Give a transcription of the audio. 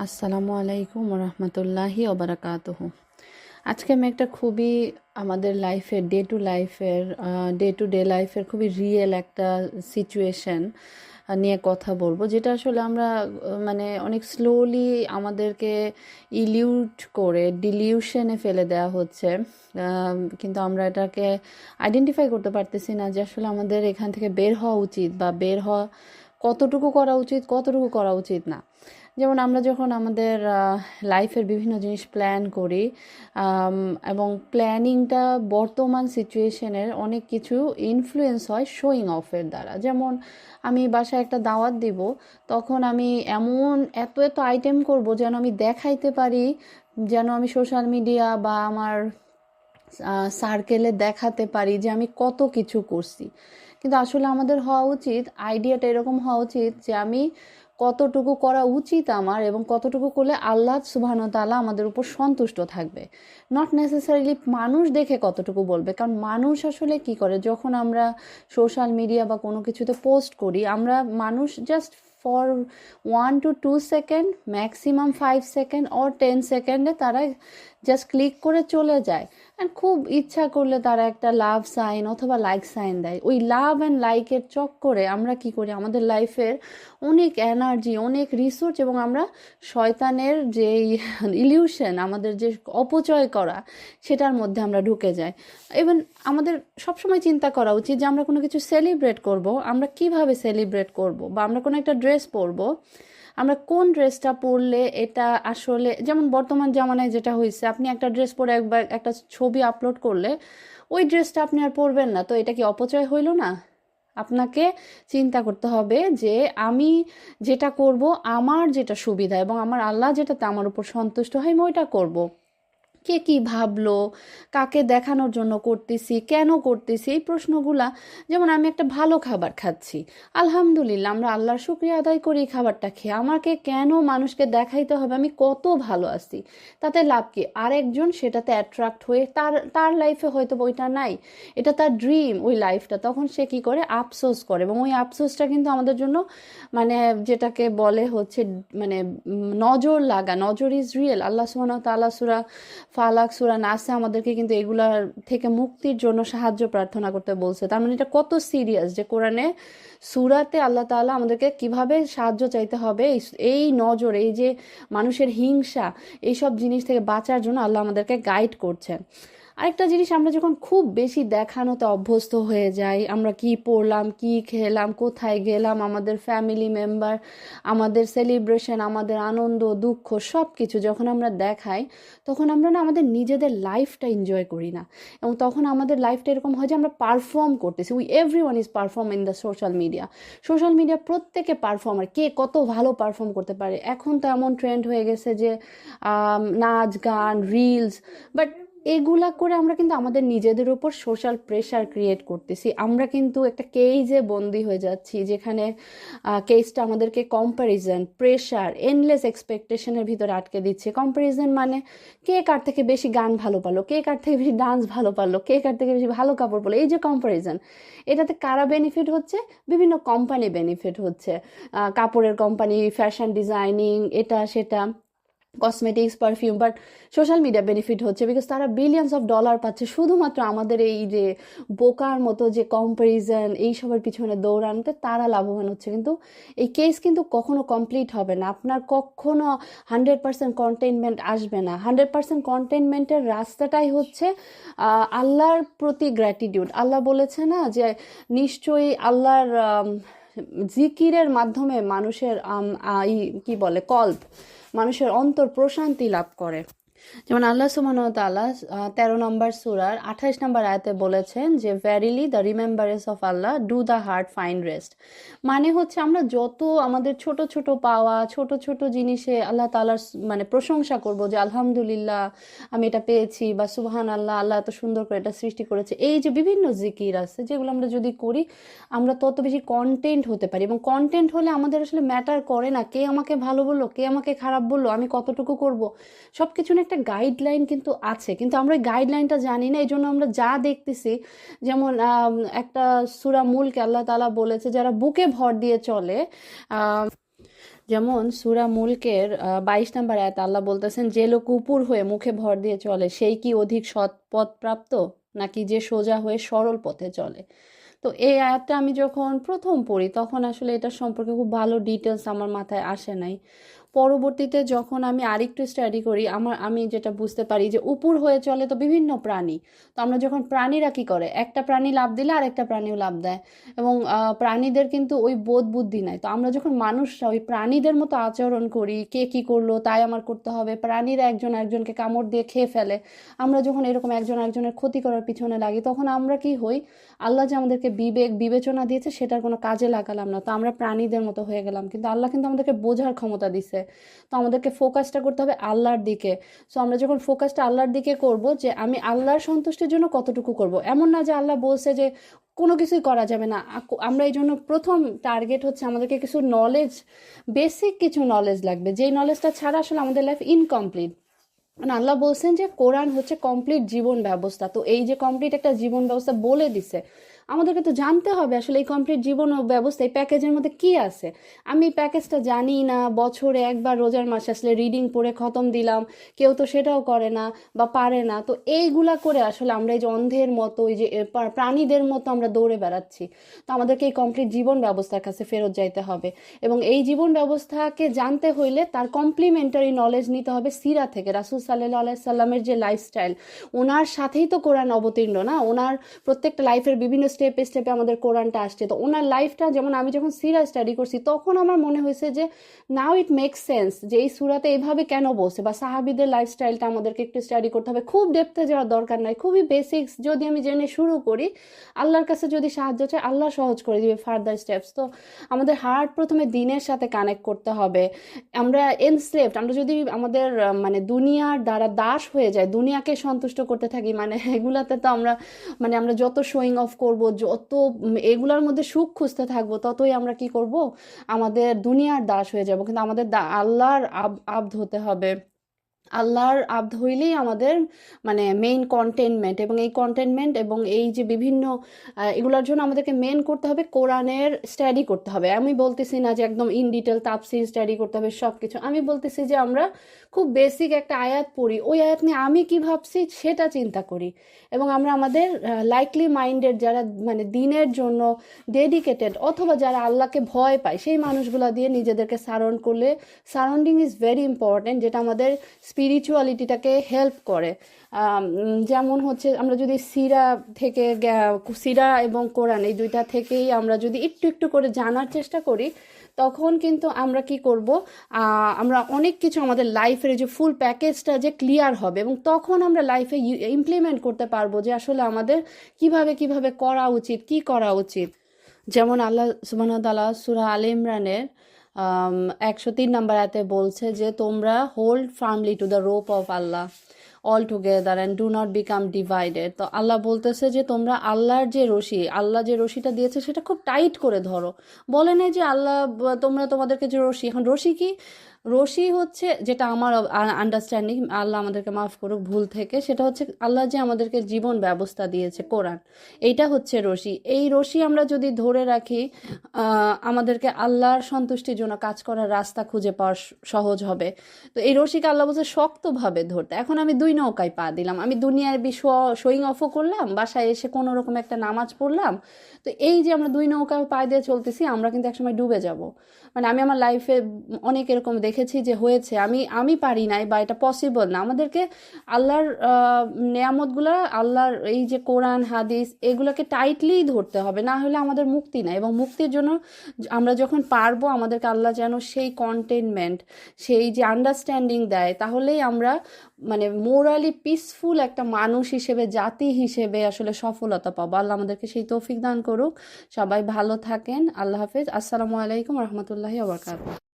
আসসালামু আলাইকুম রহমতুল্লাহি ওবারাকাতুহু। আজকে আমি একটা খুবই আমাদের লাইফের ডে টু ডে লাইফের খুবই রিয়েল একটা সিচুয়েশন নিয়ে কথা বলবো, যেটা আসলে আমরা মানে অনেক স্লোলি আমাদেরকে ইলিউট করে ডিলিউশনে ফেলে দেওয়া হচ্ছে। কিন্তু আমরা এটাকে আইডেন্টিফাই করতে পারতেছি না যে আসলে আমাদের এখান থেকে বের হওয়া উচিত বা বের হওয়া কতটুকু করা উচিত, কতটুকু করা উচিত না। যেমন আমরা যখন আমাদের লাইফের বিভিন্ন জিনিস প্ল্যান করি, এবং প্ল্যানিংটা বর্তমান সিচুয়েশনের অনেক কিছু ইনফ্লুয়েন্স হয় শোয়িং অফের দ্বারা। যেমন আমি বাসায় একটা দাওয়াত দিব, তখন আমি এমন এত এত আইটেম করব যেন আমি দেখাইতে পারি, যেন আমি সোশ্যাল মিডিয়া বা আমার সার্কেলে দেখাতে পারি যে আমি কত কিছু করছি। কিন্তু আসলে আমাদের হওয়া উচিত, আইডিয়াটা এরকম হওয়া উচিত যে আমি কতটুকু করা উচিত আমার, এবং কতটুকু করলে আল্লাহ সুবহানাহু ওয়া তাআলা আমাদের উপর সন্তুষ্ট থাকবে। নট নেসেসারিলি মানুষ দেখে কতটুকু বলবে, কারণ মানুষ আসলে কি করে, যখন আমরা সোশ্যাল মিডিয়া বা কোনো কিছুতে পোস্ট করি, আমরা মানুষ just for 1 to 2 second, maximum 5 second or 10 সেকেন্ডে তারা জাস্ট ক্লিক করে চলে যায়। অ্যান্ড খুব ইচ্ছা করলে তারা একটা লাভ সাইন অথবা লাইক সাইন দেয়। ওই লাভ অ্যান্ড লাইকের চক্করে আমরা কি করি, আমাদের লাইফের অনেক এনার্জি, অনেক রিসোর্স, এবং আমরা শয়তানের যে ইলিউশন, আমাদের যে অপচয় করা, সেটার মধ্যে আমরা ঢুকে যাই। ইভেন আমাদের সবসময় চিন্তা করা উচিত যে আমরা কোনো কিছু সেলিব্রেট করব, আমরা কিভাবে সেলিব্রেট করব, বা আমরা কোনো একটা ড্রেস পরবো, আমরা কোন ড্রেসটা পরলে এটা আসলে, যেমন বর্তমান জামানায় যেটা হয়েছে, আপনি একটা ড্রেস পরে একবার একটা ছবি আপলোড করলে ওই ড্রেসটা আপনি আর পরবেন না, তো এটা কি অপচয় হইল না? আপনাকে চিন্তা করতে হবে যে আমি যেটা করব, আমার যেটা সুবিধা এবং আমার আল্লাহ যেটাতে আমার উপর সন্তুষ্ট হয়, আমি ওইটা করব। কে কি ভাবলো, কাকে দেখানোর জন্য করতেছি, কেন করতেছি, এই প্রশ্নগুলা। যেমন আমি একটা ভালো খাবার খাচ্ছি, আলহামদুলিল্লাহ, আমরা আল্লাহর শুকরিয়া আদায় করি খাবারটা খেয়ে। আমাকে কেন মানুষকে দেখাইতে হবে আমি কত ভালো আছি? তাতে লাভ কি? আরেকজন সেটাতে অ্যাট্রাক্ট হয়ে তার তার লাইফে হয়তো ওইটা নাই, এটা তার ড্রিম ওই লাইফটা, তখন সে কি করে, আফসোস করে। এবং ওই আফসোসটা কিন্তু আমাদের জন্য, মানে যেটাকে বলে হচ্ছে, মানে নজর লাগা, নজর ইজ রিয়েল। আল্লাহ সুবহানাহু ওয়া তাআলা সূরা ফালাক, সূরা নাসে আমাদেরকে কিন্তু এগুলার থেকে মুক্তির জন্য সাহায্য প্রার্থনা করতে বলছে। তার মানে এটা কত সিরিয়াস যে কোরআনে সূরাতে আল্লাহ তাআলা আমাদেরকে কিভাবে সাহায্য চাইতে হবে, এই নজর, এই যে মানুষের হিংসা, এইসব জিনিস থেকে বাঁচার জন্য আল্লাহ আমাদেরকে গাইড করছেন। আরেকটা জিনিস, আমরা যখন খুব বেশি দেখানোতে অভ্যস্ত হয়ে যাই, আমরা কি পড়লাম, কি খেলাম, কোথায় গেলাম, আমাদের ফ্যামিলি মেম্বার, আমাদের সেলিব্রেশন, আমাদের আনন্দ দুঃখ সব কিছু যখন আমরা দেখাই, তখন আমরা না আমাদের নিজেদের লাইফটা এনজয় করি না। এবং তখন আমাদের লাইফটা এরকম হয় যে আমরা পারফর্ম করতেছি। Everyone is perform in the social media. Social media প্রত্যেকে পারফর্মার, কে কত ভালো পারফর্ম করতে পারে। এখন তো এমন ট্রেন্ড হয়ে গেছে যে নাচ গান রিলস, বাট এগুলা করে আমরা কিন্তু আমাদের নিজেদের উপর সোশ্যাল প্রেশার ক্রিয়েট করতেছি। আমরা কিন্তু একটা কেজে বন্দি হয়ে যাচ্ছি, যেখানে কেজটা আমাদেরকে কম্প্যারিজন, প্রেশার, এন্ডলেস এক্সপেকটেশনের ভিতরে আটকে দিচ্ছে। কম্প্যারিজন মানে কে কার থেকে বেশি গান ভালো পারলো, কে কার থেকে বেশি ডান্স ভালো পারলো, কে কার থেকে বেশি ভালো কাপড় পরলো। এই যে কম্প্যারিজন, এটাতে কারা বেনিফিট হচ্ছে? বিভিন্ন কোম্পানি বেনিফিট হচ্ছে। কাপড়ের কোম্পানি, ফ্যাশন ডিজাইনিং, এটা সেটা, cosmetics, perfume. But social media benefit হচ্ছে বিকজ তারা বিলিয়ন্স অফ ডলার পাচ্ছে শুধুমাত্র আমাদের এই যে বোকার মতো যে কম্প্যারিজন, এইসবের পিছনে দৌড়ানোতে তারা লাভবান হচ্ছে। কিন্তু এই কেস কিন্তু কখনো কমপ্লিট হবে না, আপনার কখনো 100% কন্টেইনমেন্ট আসবে না। 100% কন্টেইনমেন্টের রাস্তাটাই হচ্ছে আল্লাহর প্রতি গ্র্যাটিটিউড। আল্লাহ বলেছে না যে নিশ্চয়ই আল্লাহর জিকিরের মাধ্যমে মানুষের কি বলে, কল্প, মানুষের অন্তর প্রশান্তি লাভ করে। যেমন আল্লাহ সুবহানাহু ওয়া তাআলা 13 নম্বর সূরার 28 নম্বর আয়াতে বলেছেন যে ভ্যারিলি the remembrance of Allah do the heart find rest. মানে হচ্ছে আমরা যত আমাদের ছোট ছোট পাওয়া, ছোট ছোট জিনিসে আল্লাহ তাআলার মানে প্রশংসা করব যে আলহামদুলিল্লাহ আমি এটা পেয়েছি, বা সুবহান আল্লাহ, আল্লাহ এত সুন্দর করে এটা সৃষ্টি করেছে। এই যে বিভিন্ন জিকির আছে যেগুলো আমরা যদি করি, আমরা তত বেশি কন্টেন্ট হতে পারি। এবং কন্টেন্ট হলে আমাদের আসলে ম্যাটার করে না কে আমাকে ভালো বললো, কে আমাকে খারাপ বললো, আমি কতটুকু করব। সব কিছু একটা গাইডলাইন কিন্তু আছে, কিন্তু আমরা ওই গাইডলাইনটা জানি না। এই জন্য আমরা যা দেখতেছি, যেমন একটা সূরা মুলকে আল্লাহ তাআলা বলেছে যারা বুকে ভর দিয়ে চলে, যেমন সূরা মুলকের 22 নম্বর আয়াত আল্লাহ বলতেছেন, যে লোক উপর হয়ে মুখে ভর দিয়ে চলে সেই কি অধিক সৎ পথ প্রাপ্ত, নাকি যে সোজা হয়ে সরল পথে চলে। তো এই আয়াতটা আমি যখন প্রথম পড়ি তখন আসলে এটা সম্পর্কে খুব ভালো ডিটেলস আমার মাথায় আসে নাই। পরবর্তীতে যখন আমি আরেকটু স্টাডি করি আমি যেটা বুঝতে পারি যে উপর হয়ে চলে তো বিভিন্ন প্রাণী। তো আমরা যখন প্রাণীরা কি করে, একটা প্রাণী লাফ দিলে আরেকটা প্রাণীও লাফ দেয়, এবং প্রাণীদের কিন্তু ওই বোধ বুদ্ধি নাই। তো আমরা যখন মানুষরা ওই প্রাণীদের মতো আচরণ করি, কে কি করলো তাই আমার করতে হবে, প্রাণীরা একজন একজনকে কামড় দিয়ে খেয়ে ফেলে, আমরা যখন এরকম একজন একজনের ক্ষতি করার পিছনে লাগি, তখন আমরা কি হই, আল্লাহ যে আমাদেরকে বিবেক বিবেচনা দিয়েছে সেটার কোনো কাজে লাগালাম না, তো আমরা প্রাণীদের মতো হয়ে গেলাম। কিন্তু আল্লাহ কিন্তু আমাদেরকে বোঝার ক্ষমতা দিছে, তো আমাদেরকে ফোকাসটা করতে হবে আল্লাহর দিকে। সো আমরা যখন ফোকাসটা আল্লাহর দিকে করব, যে আমি আল্লাহর সন্তুষ্টির জন্য কতটুকু করব, এমন না যে আল্লাহ বলছে যে কোনো কিছুই করা যাবে না। আমরা এই জন্য প্রথম টার্গেট হচ্ছে আমাদেরকে কিছু নলেজ, বেসিক কিছু নলেজ লাগবে, যেই নলেজটা ছাড়া আসলে আমাদের লাইফ ইনকমপ্লিট। মানে আল্লাহ বলছেন যে কোরআন হচ্ছে কমপ্লিট জীবন ব্যবস্থা। তো এই যে কমপ্লিট একটা জীবন ব্যবস্থা বলে দিছে, আমাদেরকে তো জানতে হবে আসলে এই কমপ্লিট জীবন ব্যবস্থা এই প্যাকেজের মধ্যে কি আছে। আমি প্যাকেজটা জানি না, বছরে একবার রোজার মাসে আসলে রিডিং পড়ে খতম দিলাম, কেউ তো সেটাও করে না বা পারে না। তো এইগুলা করে আসলে আমরা এই যে অন্ধের মতো, এই যে প্রাণীদের মতো আমরা দৌড়ে বেড়াচ্ছি। তো আমাদেরকে এই কমপ্লিট জীবন ব্যবস্থার কাছে ফেরত যাইতে হবে, এবং এই জীবন ব্যবস্থাকে জানতে হইলে তার কমপ্লিমেন্টারি নলেজ নিতে হবে সিরা থেকে। রাসূল সাল্লাল্লাহু আলাইহি সাল্লামের যে লাইফস্টাইল, ওনার সাথেই তো কোরআন অবতীর্ণ না, ওনার প্রত্যেকটা লাইফের বিভিন্ন স্টেপে স্টেপে আমাদের কোরআনটা আসছে। তো ওনার লাইফটা যেমন আমি যখন সিরা স্টাডি করছি তখন আমার মনে হয়েছে যে নাও ইট মেক্স সেন্স যে এই সুরাতে এইভাবে কেন বলছে, বা সাহাবিদের লাইফস্টাইলটা আমাদেরকে একটু স্টাডি করতে হবে। খুব ডেপথে যাওয়ার দরকার নাই, খুবই বেসিক্স যদি আমি জেনে শুরু করি, আল্লাহর কাছে যদি সাহায্য চাই আল্লাহ সহজ করে দিবে ফার্দার স্টেপস। তো আমাদের হার্ট প্রথমে দিনের সাথে কানেক্ট করতে হবে। আমরা এনস্লেভড, আমরা যদি আমাদের মানে দুনিয়ার দ্বারা দাস হয়ে যায়, দুনিয়াকে সন্তুষ্ট করতে থাকি, মানে এগুলাতে তো আমরা মানে আমরা যত শোয়িং অফ করব, যত এগুলার মধ্যে সুখ খুঁজতে থাকবো, ততই আমরা কি করব, আমাদের দুনিয়ার দাস হয়ে যাব। কিন্তু আমাদের আল্লাহর আব্দ হতে হবে। আল্লাহর আব্দ হইলেই আমাদের মানে মেইন কন্টেনমেন্ট, এবং এই কন্টেনমেন্ট এবং এই যে বিভিন্ন এগুলোর জন্য আমাদেরকে মেন করতে হবে কোরআনের স্টাডি করতে হবে। আমি বলতেছি না যে একদম ইন ডিটেল তাফসির স্টাডি করতে হবে সব কিছু, আমি বলতেছি যে আমরা খুব বেসিক একটা আয়াত পড়ি, ওই আয়াত নিয়ে আমি কি ভাবছি সেটা চিন্তা করি, এবং আমরা আমাদের লাইকলি মাইন্ডেড যারা মানে দিনের জন্য ডেডিকেটেড, অথবা যারা আল্লাহকে ভয় পায় সেই মানুষগুলা দিয়ে নিজেদেরকে সারাউন্ড করলে, সারাউন্ডিং ইজ ভেরি ইম্পর্টেন্ট, যেটা আমাদের স্পিরিচুয়ালিটিটাকে হেল্প করে। যেমন হচ্ছে আমরা যদি সিরা এবং কোরআন এই দুইটা থেকেই আমরা যদি একটু একটু করে জানার চেষ্টা করি, তখন কিন্তু আমরা কি করব, আমরা অনেক কিছু আমাদের লাইফের যে ফুল প্যাকেজটা যে ক্লিয়ার হবে, এবং তখন আমরা লাইফে ইমপ্লিমেন্ট করতে পারবো যে আসলে আমাদের কিভাবে কিভাবে করা উচিত, কি করা উচিত। যেমন আল্লাহ সুবহানাহু ওয়া তাআলা সূরা আলে ইমরানের 103 নম্বর আয়াতে বলছে যে তোমরা hold firmly to the rope of Allah all together and do not become divided. তো আল্লাহ বলতেছে যে তোমরা আল্লাহর যে রশি, আল্লাহ যে রশিটা দিয়েছে সেটা খুব টাইট করে ধরো। বলে না যে আল্লাহ তোমরা তোমাদেরকে যে রশি, এখন রশি কি, রশি হচ্ছে যেটা আমার আন্ডারস্ট্যান্ডিং, আল্লাহ আমাদেরকে মাফ করুক ভুল থেকে, সেটা হচ্ছে আল্লাহ যে আমাদেরকে জীবন ব্যবস্থা দিয়েছে কোরআন, এইটা হচ্ছে রশি। এই রশি আমরা যদি ধরে রাখি, আমাদেরকে আল্লাহর সন্তুষ্টির জন্য কাজ করার রাস্তা খুঁজে পাওয়া সহজ হবে। তো এই রশিকে আল্লাহ বলছে শক্তভাবে ধরতে। এখন আমি দুই নৌকায় পা দিলাম, আমি দুনিয়ার শোয়িং অফও করলাম, বাসায় এসে কোনো রকম একটা নামাজ পড়লাম। তো এই যে আমরা দুই নৌকায় পা দিয়ে চলতেছি, আমরা কিন্তু একসময় ডুবে যাব। মানে আমি আমার লাইফে অনেক এরকম দেখেছি যে হয়েছে, আমি পারি নাই বা এটা পসিবল না। আমাদেরকে আল্লাহর নেয়ামতগুলো, আল্লাহর এই যে কোরআন হাদিস, এগুলোকে টাইটলি ধরতে হবে, না হলে আমাদের মুক্তি নাই। এবং মুক্তির জন্য আমরা যখন পারবো, আমাদেরকে আল্লাহ যেন সেই কন্টেনমেন্ট, সেই যে আন্ডারস্ট্যান্ডিং দেয়, তাহলেই আমরা মানে মোরালি পিসফুল একটা মানুষ হিসেবে, জাতি হিসেবে আসলে সফলতা পাবো। আল্লাহ আমাদেরকে সেই তৌফিক দান করুক। সবাই ভালো থাকেন। আল্লাহ হাফেজ। আসসালামু আলাইকুম রহমতুল্লাহি ওয়া বারাকাতুহু।